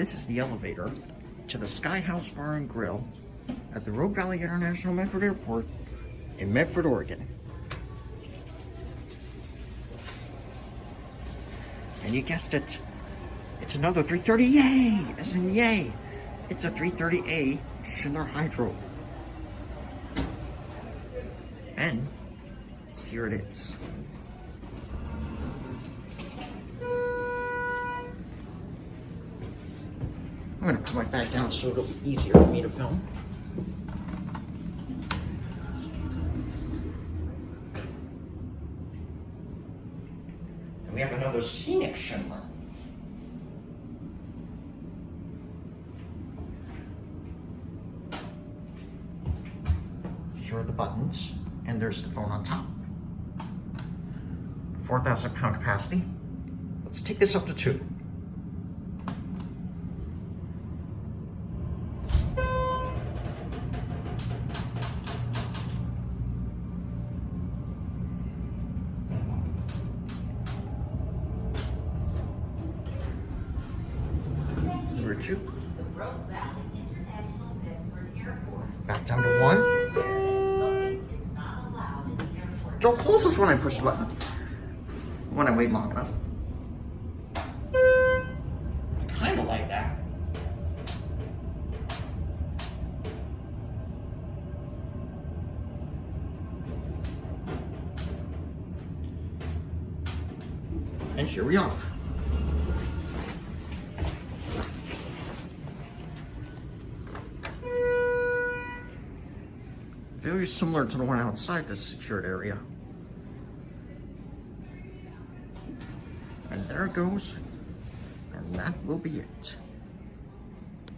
This is the elevator to the Sky House Bar and Grill at the Rogue Valley International Medford Airport in Medford, Oregon. And you guessed it, it's another 330, yay! As in yay! It's a 330A Schindler Hydro. And here it is. I'm gonna put my bag down so it'll be easier for me to film. And we have another scenic Schindler. Here are the buttons, and there's the phone on top. 4,000 pound capacity. Let's take this up to 2. Number 2. Back down to 1. Door closes when I push the button. When I wait long enough. I kind of like that. And here we are. Very similar to the one outside the secured area. And there it goes, and that will be it.